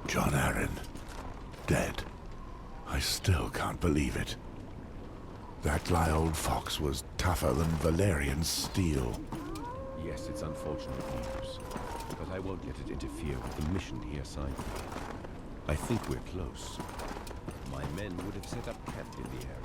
John Aaron, dead. I still can't believe it. That sly old fox was tougher than Valerian steel. Yes, it's unfortunate news, but I won't let it interfere with the mission he assigned me. I think we're close. My men would have set up camp in the area.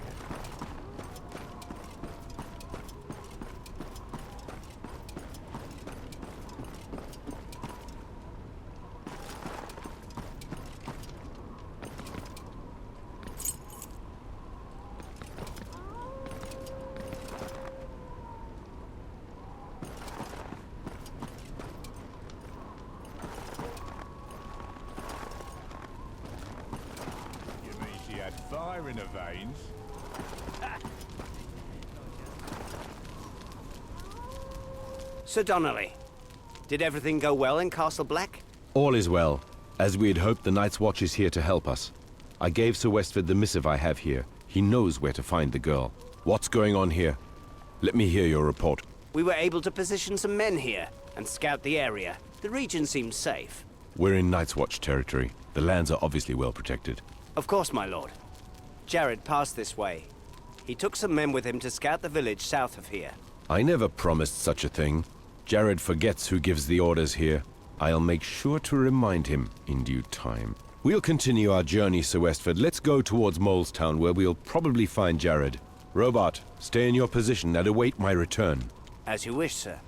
Fire in her veins. Sir Donnelly, did everything go well in Castle Black? All is well. As we had hoped, the Night's Watch is here to help us. I gave Sir Westford the missive I have here. He knows where to find the girl. What's going on here? Let me hear your report. We were able to position some men here and scout the area. The region seems safe. We're in Night's Watch territory. The lands are obviously well protected. Of course, my lord. Jared passed this way. He took some men with him to scout the village south of here. I never promised such a thing. Jared forgets who gives the orders here. I'll make sure to remind him in due time. We'll continue our journey, Sir Westford. Let's go towards Molestown, where we'll probably find Jared. Robot, stay in your position and await my return. As you wish, sir.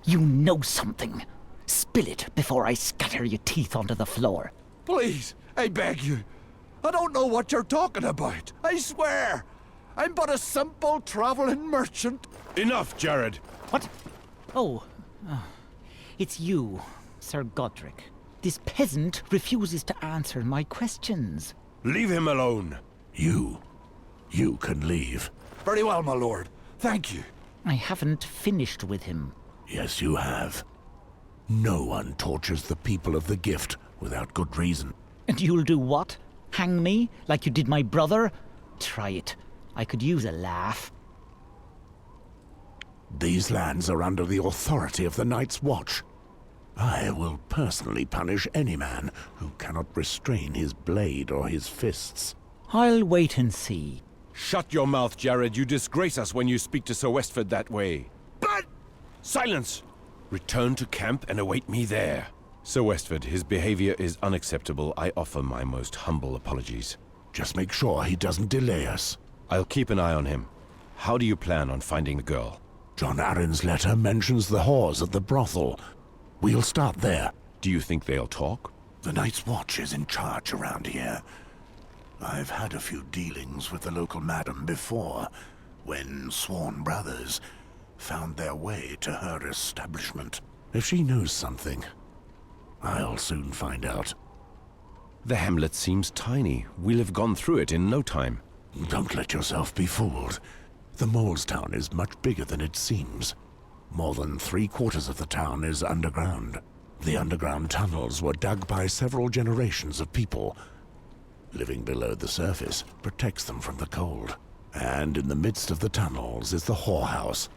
You know something. Spill it before I scatter your teeth onto the floor. Please, I beg you. I don't know what you're talking about. I swear. I'm but a simple traveling merchant. Enough, Jared! What? Oh, it's you, Sir Godric. This peasant refuses to answer my questions. Leave him alone! You can leave. Very well, my lord. Thank you. I haven't finished with him. Yes, you have. No one tortures the people of the Gift without good reason. And you'll do what? Hang me, like you did my brother? try it. I could use a laugh. These lands are under the authority of the Night's Watch. I will personally punish any man who cannot restrain his blade or his fists. I'll wait and see. Shut your mouth, Jared. You disgrace us when you speak to Sir Westford that way. But... Silence! Return to camp and await me there. Sir Westford, his behavior is unacceptable. I offer my most humble apologies. Just make sure he doesn't delay us. I'll keep an eye on him. How do you plan on finding the girl? John Arryn's letter mentions the whores at the brothel. We'll start there. Do you think they'll talk? The Night's Watch is in charge around here. I've had a few dealings with the local madam before, when sworn brothers found their way to her establishment. If she knows something, I'll soon find out. The hamlet seems tiny. We'll have gone through it in no time. Don't let yourself be fooled. The Mole's Town is much bigger than it seems. More than 3/4 of the town is underground. The underground tunnels were dug by several generations of people. Living below the surface protects them from the cold. And in the midst of the tunnels is the whorehouse.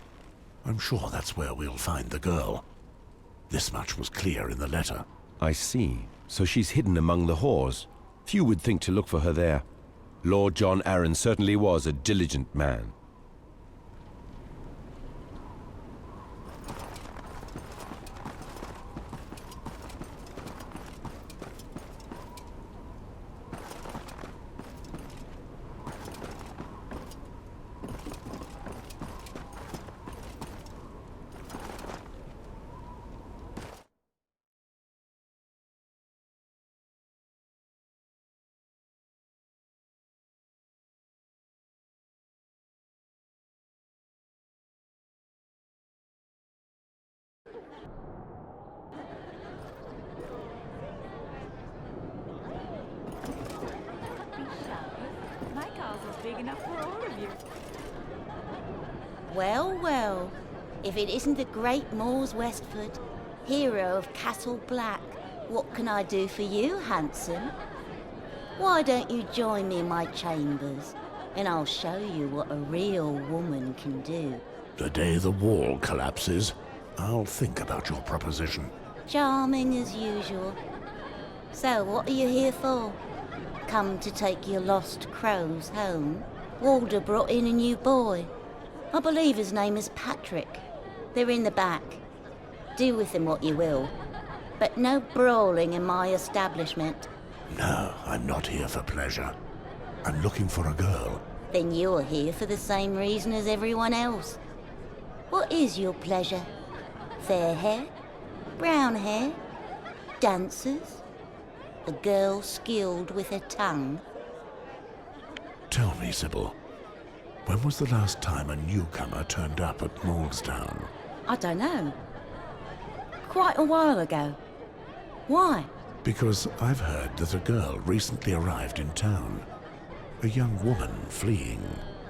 I'm sure that's where we'll find the girl. This much was clear in the letter. I see. So she's hidden among the whores. Few would think to look for her there. Lord John Arryn certainly was a diligent man. My castle's big enough for all of you. Well, well, if it isn't the great Mors Westford, hero of Castle Black, what can I do for you, handsome? Why don't you join me in my chambers, and I'll show you what a real woman can do. The day the wall collapses, I'll think about your proposition. Charming as usual. So, what are you here for? Come to take your lost crows home? Walder brought in a new boy. I believe his name is Patrick. They're in the back. Do with them what you will. But no brawling in my establishment. No, I'm not here for pleasure. I'm looking for a girl. Then you're here for the same reason as everyone else. What is your pleasure? Fair hair? Brown hair? Dancers? A girl skilled with her tongue? Tell me, Sybil, when was the last time a newcomer turned up at Molestown? I don't know. Quite a while ago. Why? Because I've heard that a girl recently arrived in town. A young woman fleeing.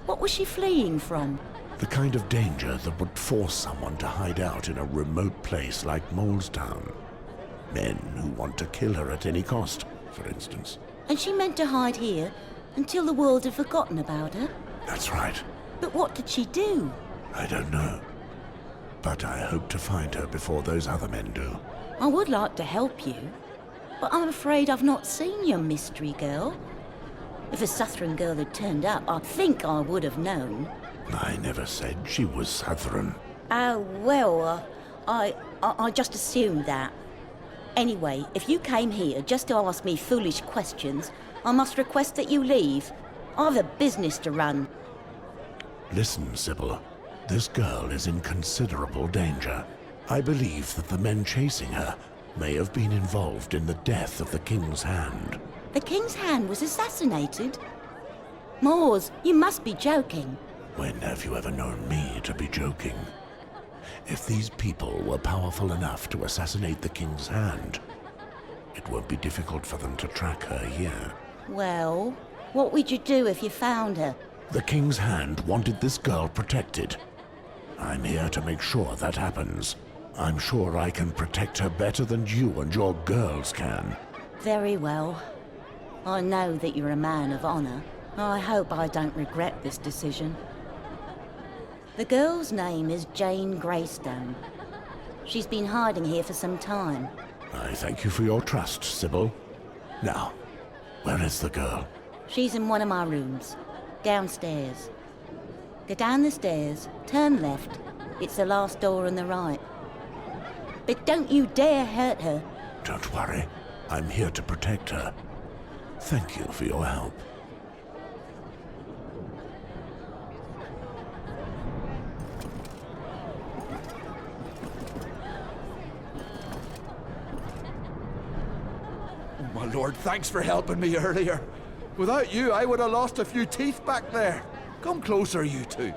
What was she fleeing from? The kind of danger that would force someone to hide out in a remote place like Molestown. Men who want to kill her at any cost, for instance. And she meant to hide here until the world had forgotten about her? That's right. But what did she do? I don't know. But I hope to find her before those other men do. I would like to help you, but I'm afraid I've not seen your mystery girl. If a Southron girl had turned up, I think I would have known. I never said she was Southron. Oh, well, I just assumed that. Anyway, if you came here just to ask me foolish questions, I must request that you leave. I've a business to run. Listen, Sybil. This girl is in considerable danger. I believe that the men chasing her may have been involved in the death of the King's Hand. The King's Hand was assassinated? Mors, you must be joking. When have you ever known me to be joking? If these people were powerful enough to assassinate the King's Hand, it won't be difficult for them to track her here. Well, what would you do if you found her? The King's Hand wanted this girl protected. I'm here to make sure that happens. I'm sure I can protect her better than you and your girls can. Very well. I know that you're a man of honor. I hope I don't regret this decision. The girl's name is Jane Greystone. She's been hiding here for some time. I thank you for your trust, Sybil. Now, where is the girl? She's in one of my rooms, downstairs. Go down the stairs, turn left. It's the last door on the right. But don't you dare hurt her. Don't worry. I'm here to protect her. Thank you for your help. Oh, my lord, thanks for helping me earlier. Without you, I would have lost a few teeth back there. Come closer, you two.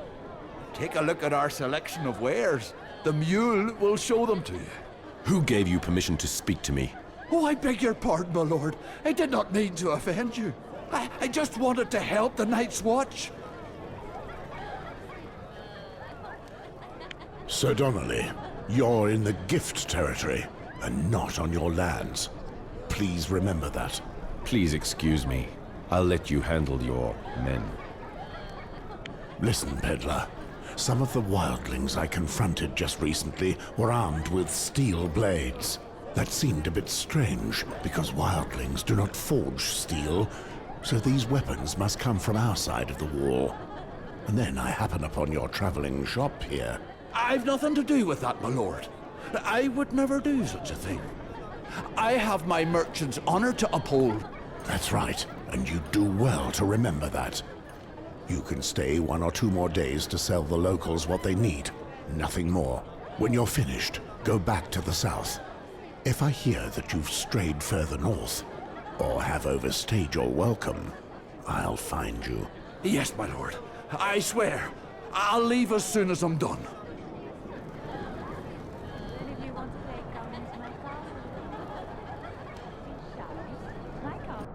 Take a look at our selection of wares. The mule will show them to you. Who gave you permission to speak to me? Oh, I beg your pardon, my lord. I did not mean to offend you. I just wanted to help the Night's Watch. Sir Donnelly, you're in the gift territory and not on your lands. Please remember that. Please excuse me. I'll let you handle your men. Listen, peddler. Some of the wildlings I confronted just recently were armed with steel blades. That seemed a bit strange, because wildlings do not forge steel, so these weapons must come from our side of the wall. And then I happen upon your traveling shop here. I've nothing to do with that, my lord. I would never do such a thing. I have my merchant's honor to uphold. That's right, and you do well to remember that. You can stay 1 or 2 more days to sell the locals what they need. Nothing more. When you're finished, go back to the south. If I hear that you've strayed further north, or have overstayed your welcome, I'll find you. Yes, my lord. I swear. I'll leave as soon as I'm done. Any of you want to play come into my castle? Shall we? My castle.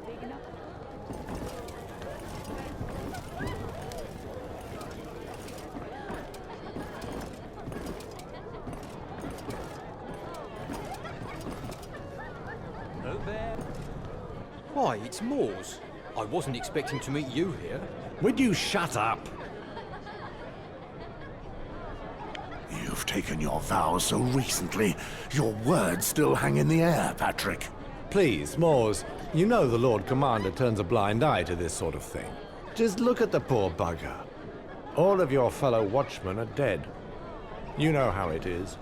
Big enough? Why, it's Moores. I wasn't expecting to meet you here. Would you shut up? You've taken your vow so recently, your words still hang in the air, Patrick. Please, Moores, you know the Lord Commander turns a blind eye to this sort of thing. Just look at the poor bugger. All of your fellow watchmen are dead. You know how it is.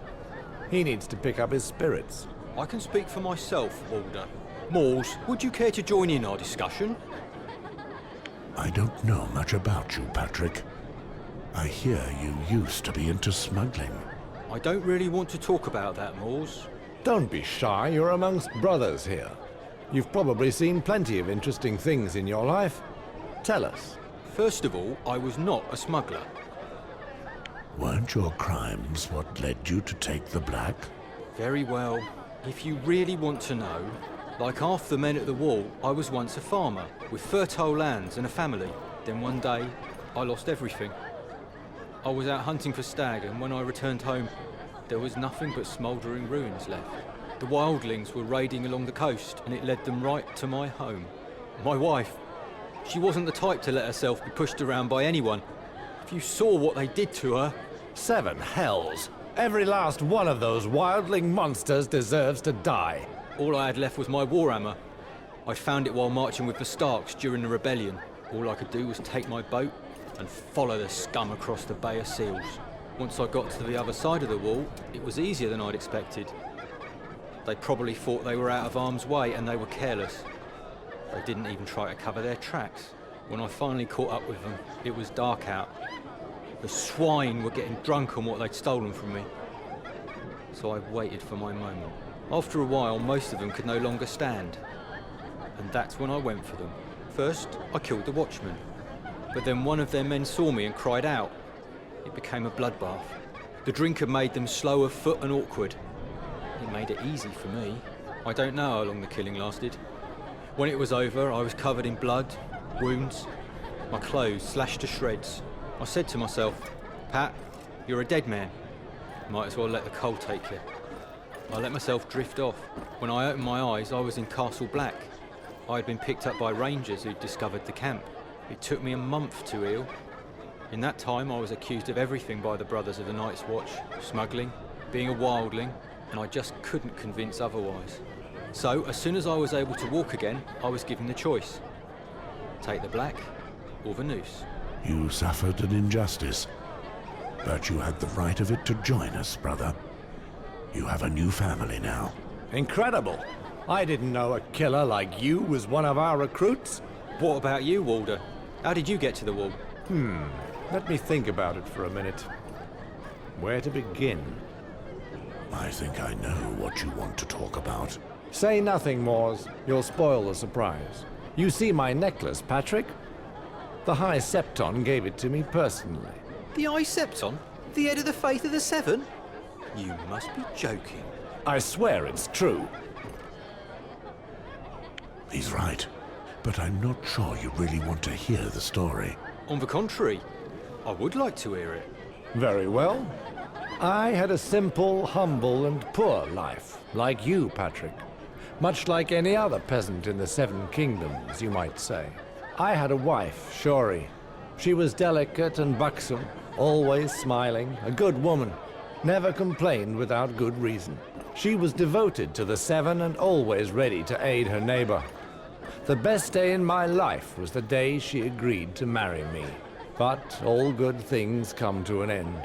He needs to pick up his spirits. I can speak for myself, Walder. Moores, would you care to join in our discussion? I don't know much about you, Patrick. I hear you used to be into smuggling. I don't really want to talk about that, Moores. Don't be shy, you're amongst brothers here. You've probably seen plenty of interesting things in your life. Tell us. First of all, I was not a smuggler. Weren't your crimes what led you to take the black? Very well. If you really want to know, like half the men at the wall, I was once a farmer, with fertile lands and a family. Then one day, I lost everything. I was out hunting for stag, and when I returned home, there was nothing but smouldering ruins left. The wildlings were raiding along the coast, and it led them right to my home. My wife, She wasn't the type to let herself be pushed around by anyone. If you saw what they did to her... 7 hells. Every last one of those wildling monsters deserves to die. All I had left was my warhammer. I found it while marching with the Starks during the rebellion. All I could do was take my boat and follow the scum across the Bay of Seals. Once I got to the other side of the wall, it was easier than I'd expected. They probably thought they were out of harm's way and they were careless. They didn't even try to cover their tracks. When I finally caught up with them, it was dark out. The swine were getting drunk on what they'd stolen from me. So I waited for my moment. After a while, most of them could no longer stand. And that's when I went for them. First, I killed the watchman. But then one of their men saw me and cried out. It became a bloodbath. The drink had made them slow of foot and awkward. It made it easy for me. I don't know how long the killing lasted. When it was over, I was covered in blood, wounds, my clothes slashed to shreds. I said to myself, Pat, you're a dead man. Might as well let the cold take you. I let myself drift off. When I opened my eyes, I was in Castle Black. I had been picked up by rangers who'd discovered the camp. It took me a month to heal. In that time, I was accused of everything by the Brothers of the Night's Watch, smuggling, being a wildling, and I just couldn't convince otherwise. So, as soon as I was able to walk again, I was given the choice. Take the black or the noose. You suffered an injustice, but you had the right of it to join us, brother. You have a new family now. Incredible. I didn't know a killer like you was one of our recruits. What about you, Walder? How did you get to the wall? Let me think about it for a minute. Where to begin? I think I know what you want to talk about. Say nothing, Moors. You'll spoil the surprise. You see my necklace, Patrick? The High Septon gave it to me personally. The High Septon? The head of the Faith of the Seven? You must be joking. I swear it's true. He's right, but I'm not sure you really want to hear the story. On the contrary, I would like to hear it. Very well. I had a simple, humble, and poor life, like you, Patrick. Much like any other peasant in the 7 Kingdoms, you might say. I had a wife, Shori. She was delicate and buxom, always smiling, a good woman. Never complained without good reason. She was devoted to the 7 and always ready to aid her neighbor. The best day in my life was the day she agreed to marry me. But all good things come to an end.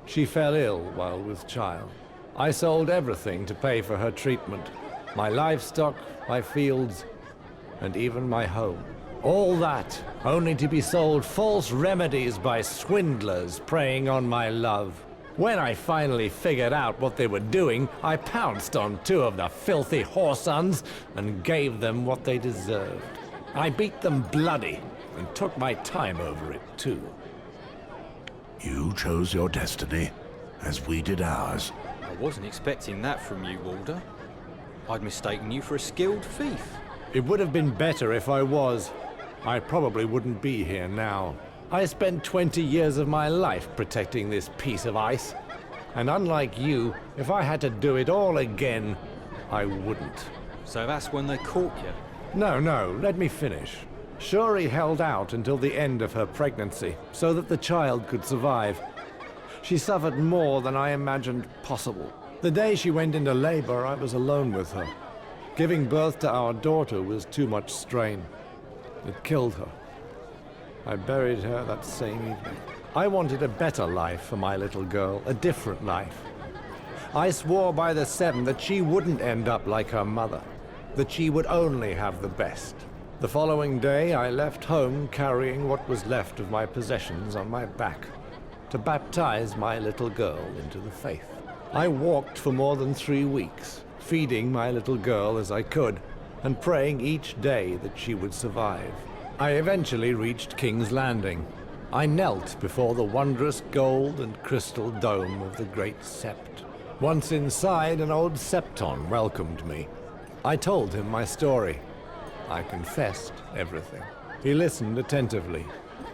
She fell ill while with child. I sold everything to pay for her treatment. My livestock, my fields, and even my home. All that, only to be sold false remedies by swindlers preying on my love. When I finally figured out what they were doing, I pounced on 2 of the filthy whoresons and gave them what they deserved. I beat them bloody and took my time over it, too. You chose your destiny, as we did ours. I wasn't expecting that from you, Walder. I'd mistaken you for a skilled thief. It would have been better if I was. I probably wouldn't be here now. I spent 20 years of my life protecting this piece of ice. And unlike you, if I had to do it all again, I wouldn't. So that's when they caught you? No, let me finish. Shuri held out until the end of her pregnancy, so that the child could survive. She suffered more than I imagined possible. The day she went into labor, I was alone with her. Giving birth to our daughter was too much strain. It killed her. I buried her that same evening. I wanted a better life for my little girl, a different life. I swore by the 7 that she wouldn't end up like her mother, that she would only have the best. The following day, I left home carrying what was left of my possessions on my back to baptize my little girl into the faith. I walked for more than 3 weeks, feeding my little girl as I could, and praying each day that she would survive. I eventually reached King's Landing. I knelt before the wondrous gold and crystal dome of the Great Sept. Once inside, an old Septon welcomed me. I told him my story. I confessed everything. He listened attentively.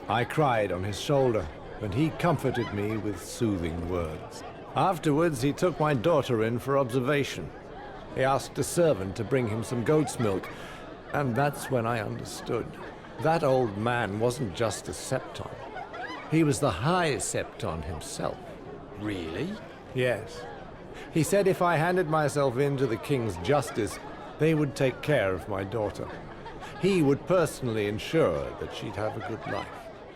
I cried on his shoulder, and he comforted me with soothing words. Afterwards, he took my daughter in for observation. He asked a servant to bring him some goat's milk, and that's when I understood. That old man wasn't just a Septon. He was the High Septon himself. Really? Yes. He said if I handed myself in to the King's justice, they would take care of my daughter. He would personally ensure that she'd have a good life.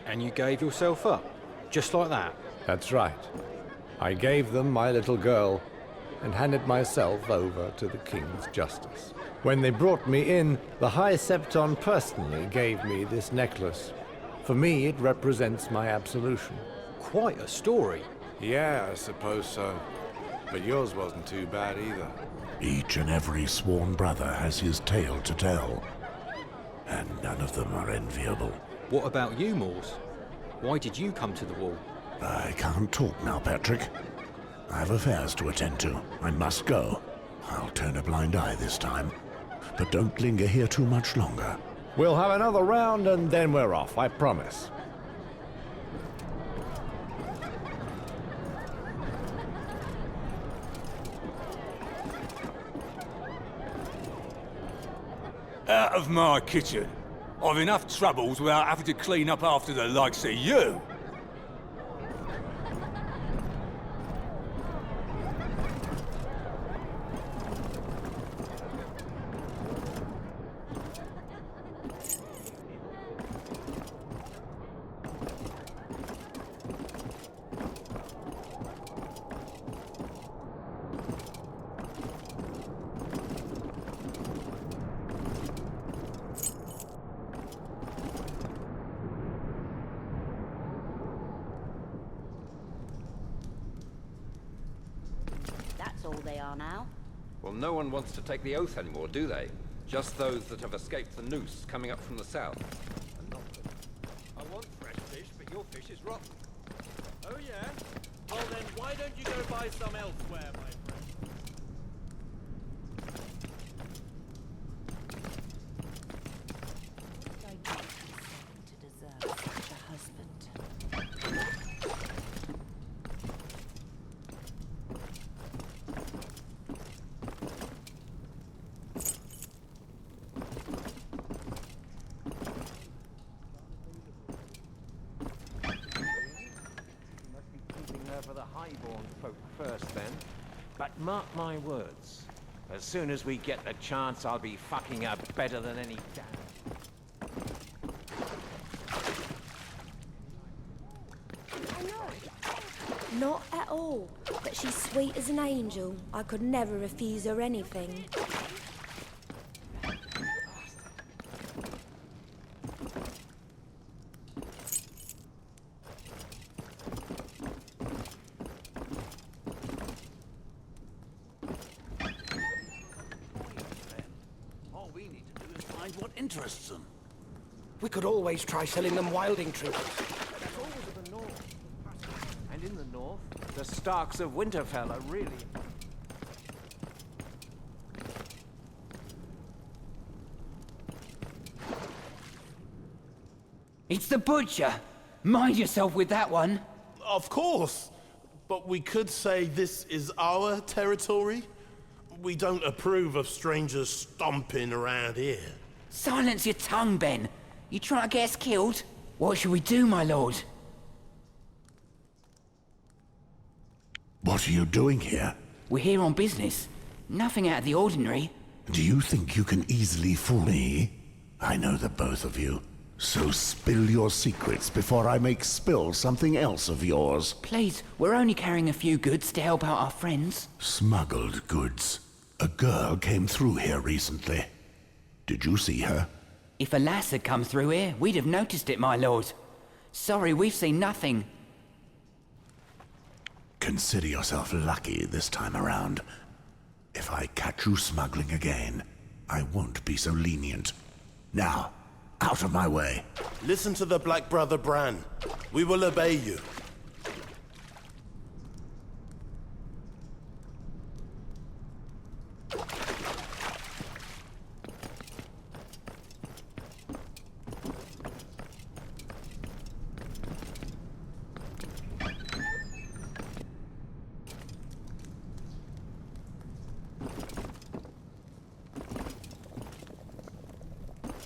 And you gave yourself up? Just like that? That's right. I gave them my little girl and handed myself over to the King's justice. When they brought me in, the High Septon personally gave me this necklace. For me, it represents my absolution. Quite a story. Yeah, I suppose so. But yours wasn't too bad either. Each and every sworn brother has his tale to tell, and none of them are enviable. What about you, Moors? Why did you come to the wall? I can't talk now, Patrick. I have affairs to attend to. I must go. I'll turn a blind eye this time. But don't linger here too much longer. We'll have another round and then we're off, I promise. Out of my kitchen. I've enough troubles without having to clean up after the likes of you. That's all they are now. Well, no one wants to take the oath anymore, do they? Just those that have escaped the noose coming up from the south. And not the... I want fresh fish, but your fish is rotten. Oh, yeah? Well, then why don't you go buy some elsewhere, my friend? I don't consent to deserve such a husband. For the highborn folk first, then. But mark my words. As soon as we get the chance, I'll be fucking her better than any damn. Not at all. But she's sweet as an angel. I could never refuse her anything. All we need to do is find what interests them. We could always try selling them wilding trinkets. That's all to the north. And in the north, the Starks of Winterfell are really... It's the butcher! Mind yourself with that one! Of course! But we could say this is our territory. We don't approve of strangers stomping around here. Silence your tongue, Ben! You trying to get us killed? What should we do, my lord? What are you doing here? We're here on business. Nothing out of the ordinary. Do you think you can easily fool me? I know the both of you. So spill your secrets before I make spill something else of yours. Please, we're only carrying a few goods to help out our friends. Smuggled goods. A girl came through here recently. Did you see her? If a lass had come through here, we'd have noticed it, my lord. Sorry, we've seen nothing. Consider yourself lucky this time around. If I catch you smuggling again, I won't be so lenient. Now, out of my way. Listen to the Black Brother Bran. We will obey you.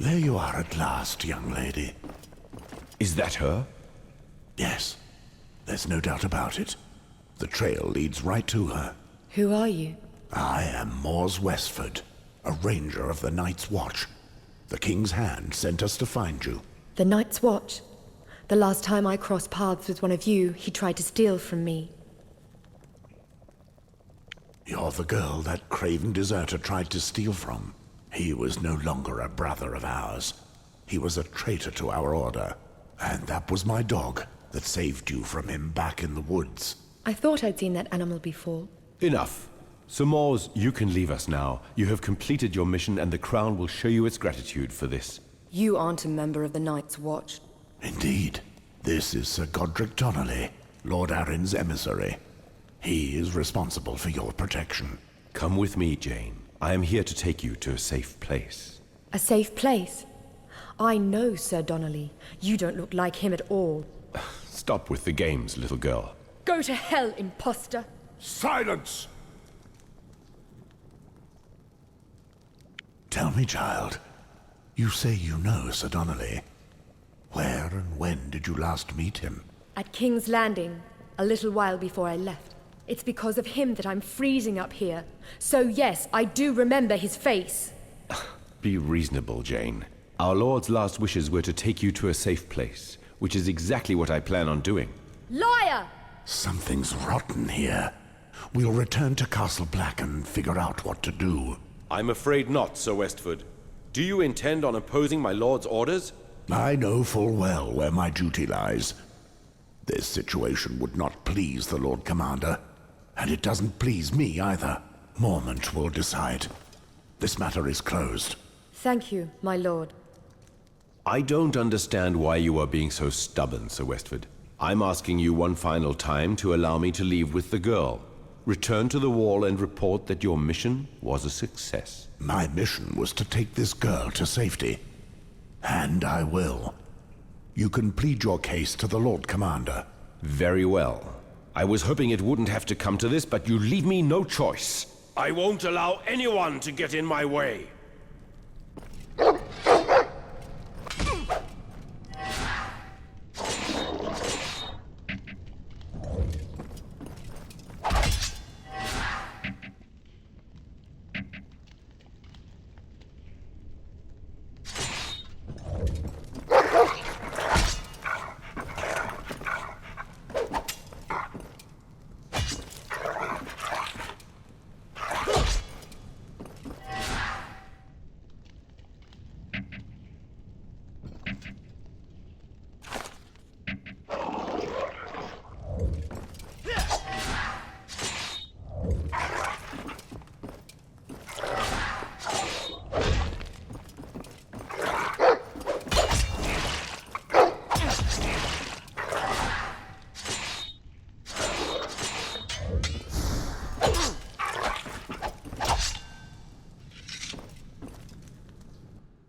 There you are at last, young lady. Is that her? Yes. There's no doubt about it. The trail leads right to her. Who are you? I am Mors Westford, a ranger of the Night's Watch. The King's Hand sent us to find you. The Night's Watch? The last time I crossed paths with one of you, he tried to steal from me. You're the girl that craven deserter tried to steal from. He was no longer a brother of ours. He was a traitor to our order. And that was my dog that saved you from him back in the woods. I thought I'd seen that animal before. Enough. Sir Mors, you can leave us now. You have completed your mission and the Crown will show you its gratitude for this. You aren't a member of the Night's Watch. Indeed. This is Sir Godric Donnelly, Lord Arryn's emissary. He is responsible for your protection. Come with me, Jane. I am here to take you to a safe place. A safe place? I know Sir Donnelly. You don't look like him at all. Stop with the games, little girl. Go to hell, imposter! Silence! Tell me, child. You say you know Sir Donnelly. Where and when did you last meet him? At King's Landing, a little while before I left. It's because of him that I'm freezing up here. So yes, I do remember his face. Be reasonable, Jane. Our Lord's last wishes were to take you to a safe place, which is exactly what I plan on doing. Liar! Something's rotten here. We'll return to Castle Black and figure out what to do. I'm afraid not, Sir Westford. Do you intend on opposing my Lord's orders? I know full well where my duty lies. This situation would not please the Lord Commander, and it doesn't please me either. Mormont will decide. This matter is closed. Thank you, my lord. I don't understand why you are being so stubborn, Sir Westford. I'm asking you one final time to allow me to leave with the girl. Return to the wall and report that your mission was a success. My mission was to take this girl to safety. And I will. You can plead your case to the Lord Commander. Very well. I was hoping it wouldn't have to come to this, but you leave me no choice. I won't allow anyone to get in my way.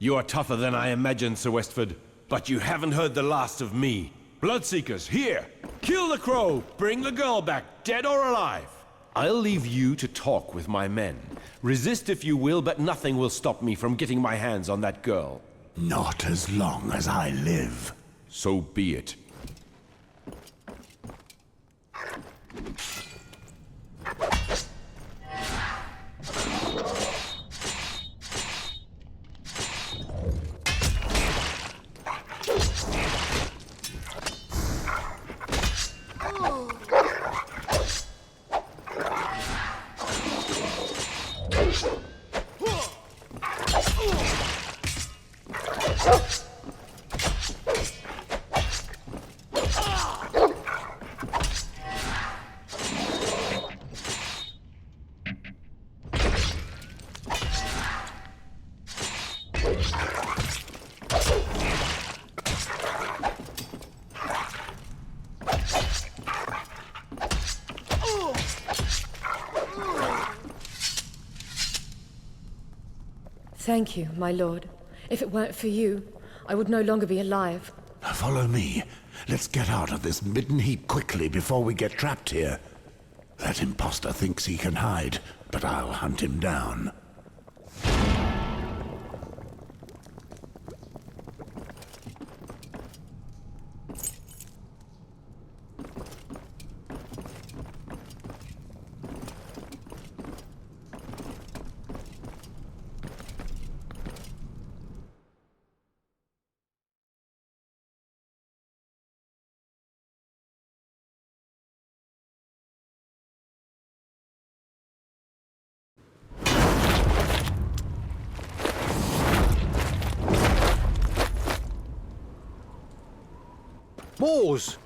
You are tougher than I imagined, Sir Westford. But you haven't heard the last of me. Bloodseekers, here! Kill the crow! Bring the girl back, dead or alive! I'll leave you to talk with my men. Resist if you will, but nothing will stop me from getting my hands on that girl. Not as long as I live. So be it. Thank you, my lord. If it weren't for you, I would no longer be alive. Follow me. Let's get out of this midden heap quickly before we get trapped here. That imposter thinks he can hide, but I'll hunt him down. Moors!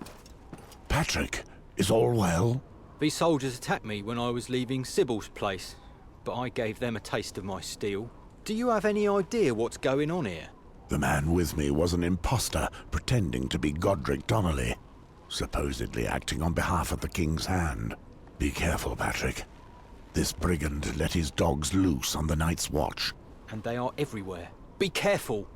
Patrick, is all well? These soldiers attacked me when I was leaving Sybil's place, but I gave them a taste of my steel. Do you have any idea what's going on here? The man with me was an imposter pretending to be Godric Donnelly, supposedly acting on behalf of the King's Hand. Be careful, Patrick. This brigand let his dogs loose on the Night's Watch. And they are everywhere. Be careful!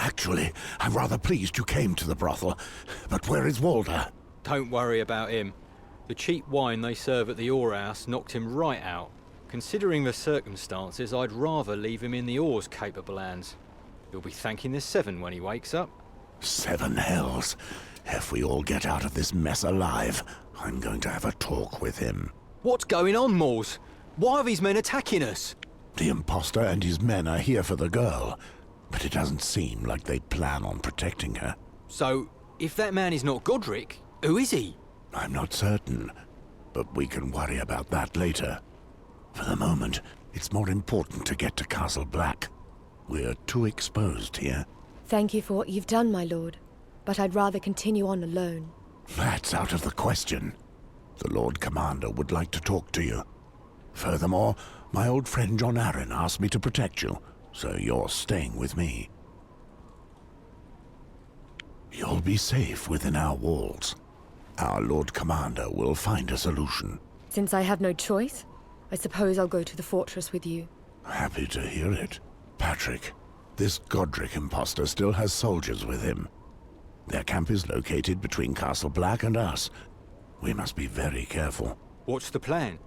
Actually, I'm rather pleased you came to the brothel. But where is Walder? Don't worry about him. The cheap wine they serve at the Oar-house knocked him right out. Considering the circumstances, I'd rather leave him in the Oar's capable hands. He'll be thanking the Seven when he wakes up. 7 hells. If we all get out of this mess alive, I'm going to have a talk with him. What's going on, Moors? Why are these men attacking us? The imposter and his men are here for the girl, but it doesn't seem like they plan on protecting her. So, if that man is not Godric, who is he? I'm not certain, but we can worry about that later. For the moment, it's more important to get to Castle Black. We're too exposed here. Thank you for what you've done, my lord, but I'd rather continue on alone. That's out of the question. The Lord Commander would like to talk to you. Furthermore, my old friend John Arryn asked me to protect you, so you're staying with me. You'll be safe within our walls. Our Lord Commander will find a solution. Since I have no choice, I suppose I'll go to the fortress with you. Happy to hear it. Patrick, this Godric imposter still has soldiers with him. Their camp is located between Castle Black and us. We must be very careful. What's the plan?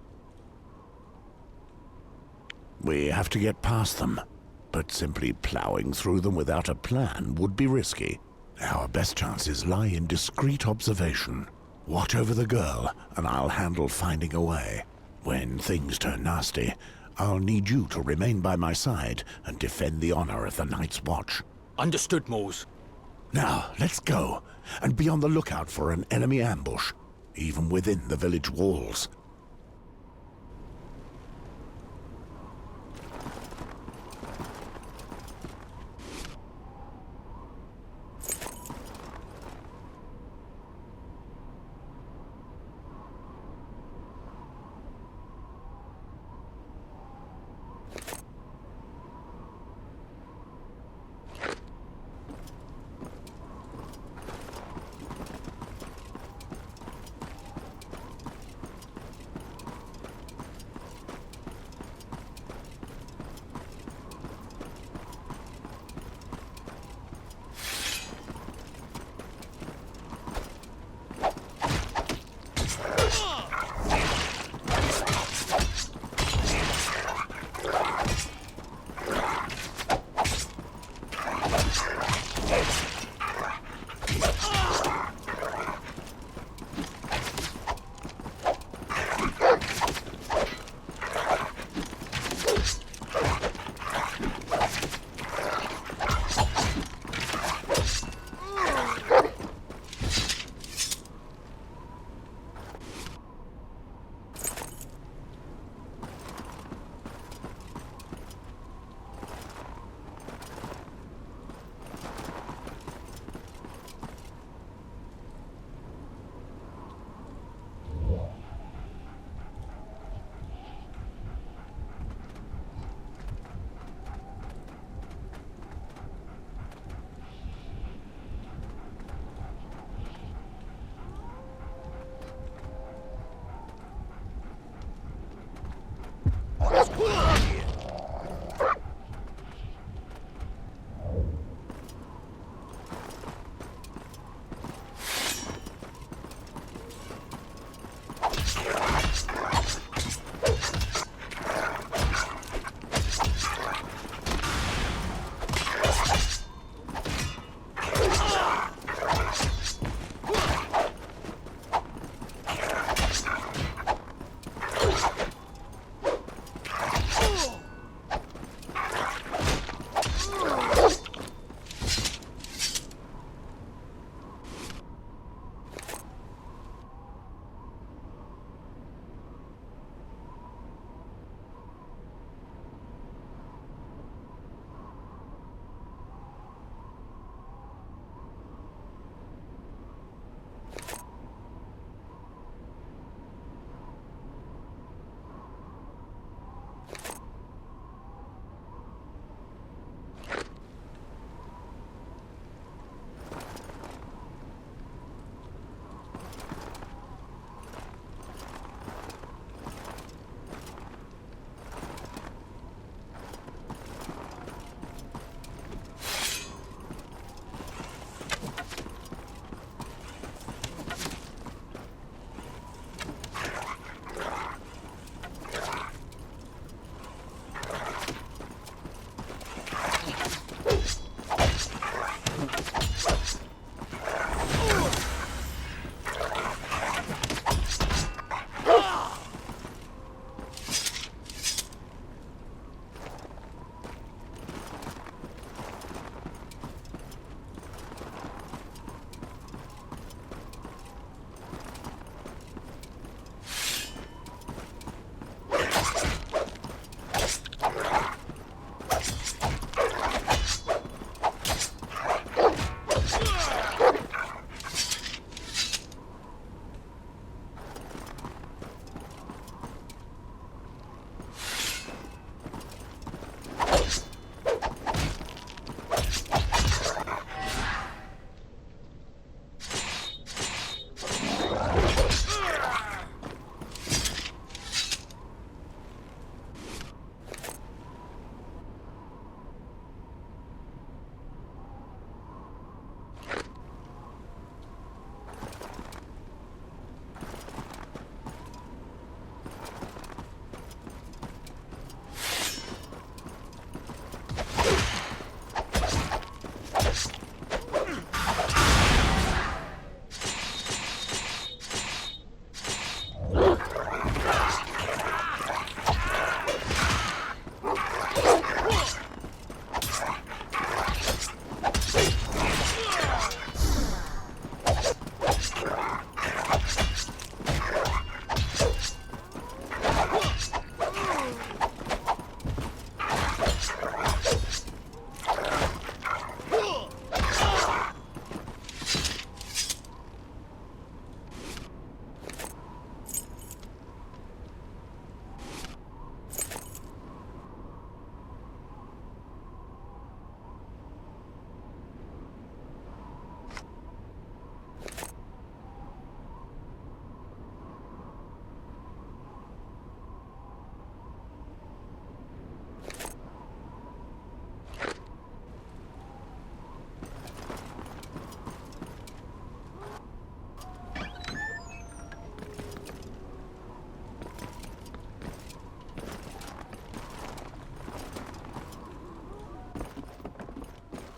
We have to get past them, but simply plowing through them without a plan would be risky. Our best chances lie in discreet observation. Watch over the girl, and I'll handle finding a way. When things turn nasty, I'll need you to remain by my side and defend the honor of the Night's Watch. Understood, Moors. Now, let's go, and be on the lookout for an enemy ambush, even within the village walls.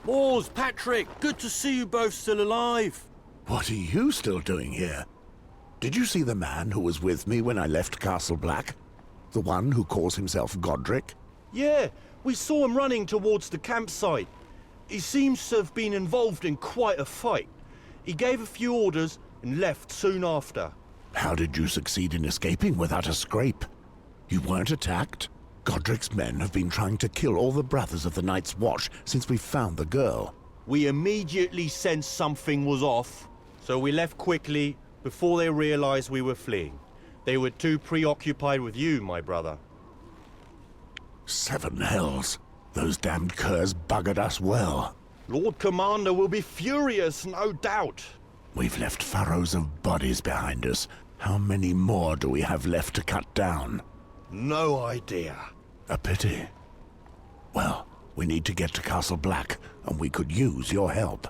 Moors, Patrick, good to see you both still alive. What are you still doing here? Did you see the man who was with me when I left Castle Black? The one who calls himself Godric? Yeah, we saw him running towards the campsite. He seems to have been involved in quite a fight. He gave a few orders and left soon after. How did you succeed in escaping without a scrape? You weren't attacked? Godric's men have been trying to kill all the brothers of the Night's Watch since we found the girl. We immediately sensed something was off, so we left quickly before they realized we were fleeing. They were too preoccupied with you, my brother. 7 hells. Those damned curs buggered us well. Lord Commander will be furious, no doubt. We've left furrows of bodies behind us. How many more do we have left to cut down? No idea. A pity. Well, we need to get to Castle Black, and we could use your help.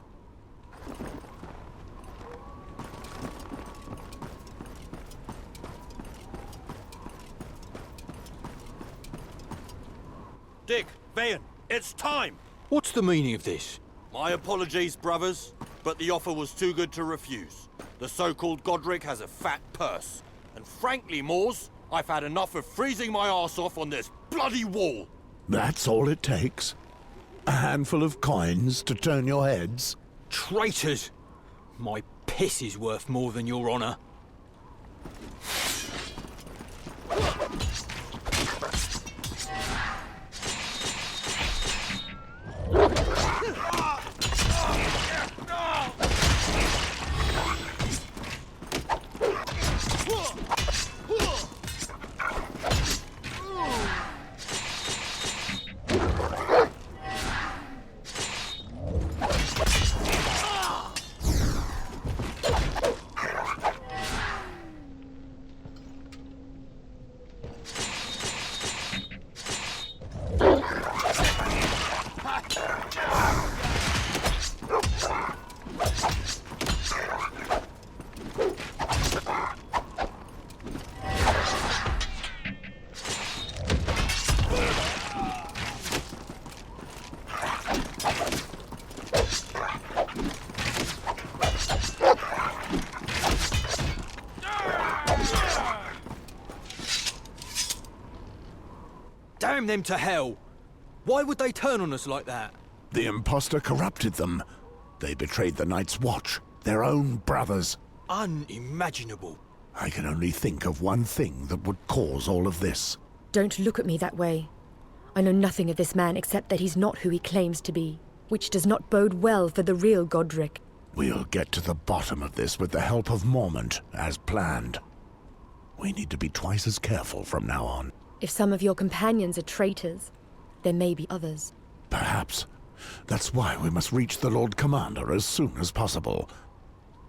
Dick, Vayan, it's time! What's the meaning of this? My apologies, brothers, but the offer was too good to refuse. The so-called Godric has a fat purse. And frankly, Moors, I've had enough of freezing my arse off on this bloody wall. That's all it takes? A handful of coins to turn your heads? Traitors! My piss is worth more than your honor. Damn them to hell! Why would they turn on us like that? The imposter corrupted them. They betrayed the Night's Watch, their own brothers. Unimaginable. I can only think of one thing that would cause all of this. Don't look at me that way. I know nothing of this man except that he's not who he claims to be, which does not bode well for the real Godric. We'll get to the bottom of this with the help of Mormont, as planned. We need to be twice as careful from now on. If some of your companions are traitors, there may be others. Perhaps. That's why we must reach the Lord Commander as soon as possible.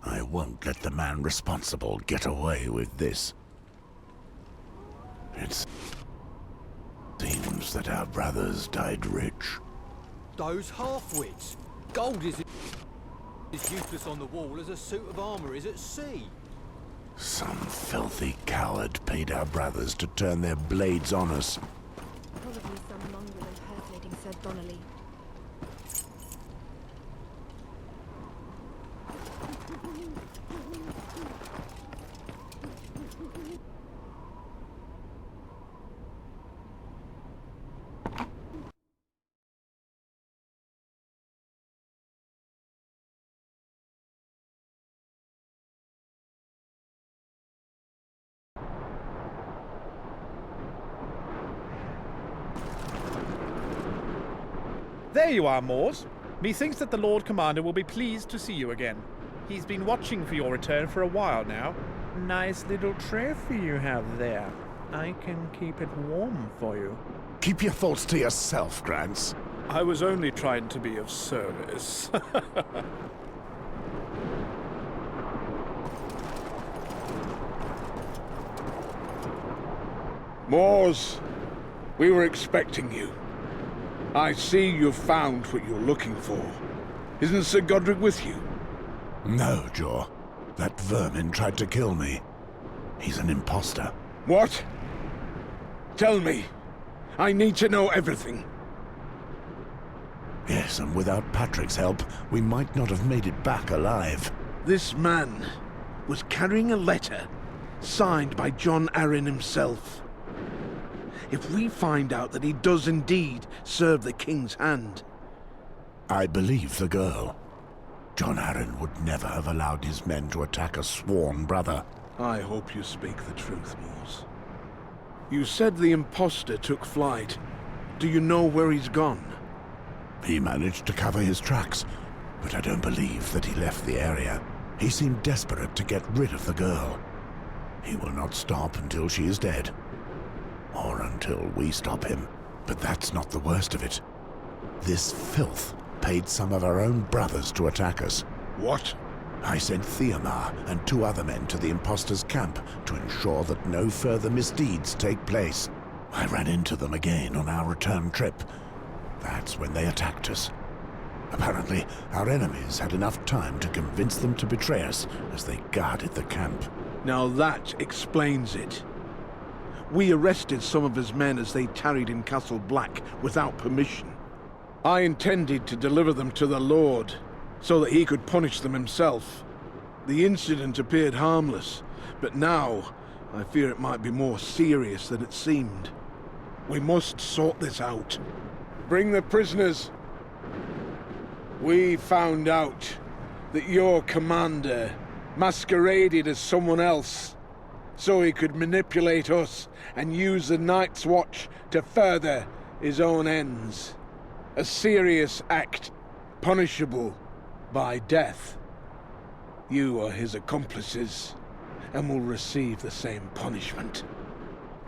I won't let the man responsible get away with this. It seems that our brothers died rich. Those half-wits. Gold is as useless on the wall as a suit of armor is at sea. Some filthy coward paid our brothers to turn their blades on us. Probably some mongrel impersonating Sir Donnelly. There you are, Moors. Methinks that the Lord Commander will be pleased to see you again. He's been watching for your return for a while now. Nice little trophy you have there. I can keep it warm for you. Keep your thoughts to yourself, Grants. I was only trying to be of service. Moors, we were expecting you. I see you've found what you're looking for. Isn't Sir Godric with you? No, Jaw. That vermin tried to kill me. He's an imposter. What? Tell me. I need to know everything. Yes, and without Patrick's help, we might not have made it back alive. This man was carrying a letter signed by John Arryn himself. If we find out that he does indeed serve the king's hand... I believe the girl. John Arryn would never have allowed his men to attack a sworn brother. I hope you speak the truth, Mors. You said the imposter took flight. Do you know where he's gone? He managed to cover his tracks, but I don't believe that he left the area. He seemed desperate to get rid of the girl. He will not stop until she is dead. Or until we stop him. But that's not the worst of it. This filth paid some of our own brothers to attack us. What? I sent Theomar and 2 other men to the imposter's camp to ensure that no further misdeeds take place. I ran into them again on our return trip. That's when they attacked us. Apparently, our enemies had enough time to convince them to betray us as they guarded the camp. Now that explains it. We arrested some of his men as they tarried in Castle Black without permission. I intended to deliver them to the Lord, so that he could punish them himself. The incident appeared harmless, but now I fear it might be more serious than it seemed. We must sort this out. Bring the prisoners. We found out that your commander masqueraded as someone else, so he could manipulate us and use the Night's Watch to further his own ends. A serious act, punishable by death. You are his accomplices, and will receive the same punishment.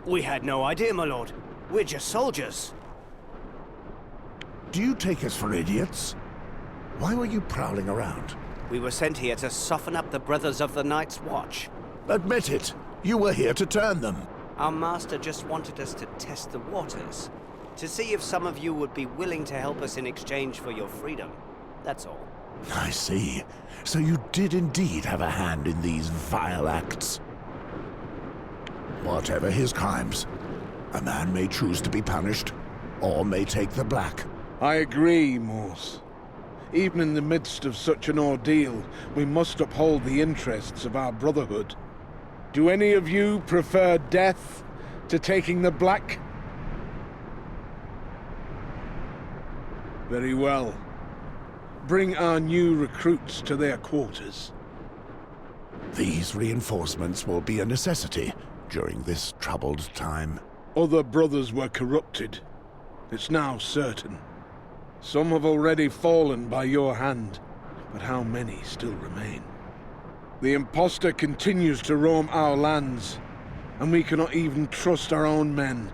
We had no idea, my lord. We're just soldiers. Do you take us for idiots? Why were you prowling around? We were sent here to soften up the brothers of the Night's Watch. Admit it. You were here to turn them. Our master just wanted us to test the waters. To see if some of you would be willing to help us in exchange for your freedom. That's all. I see. So you did indeed have a hand in these vile acts. Whatever his crimes, a man may choose to be punished, or may take the black. I agree, Mors. Even in the midst of such an ordeal, we must uphold the interests of our brotherhood. Do any of you prefer death to taking the black? Very well. Bring our new recruits to their quarters. These reinforcements will be a necessity during this troubled time. Other brothers were corrupted. It's now certain. Some have already fallen by your hand, but how many still remain? The imposter continues to roam our lands, and we cannot even trust our own men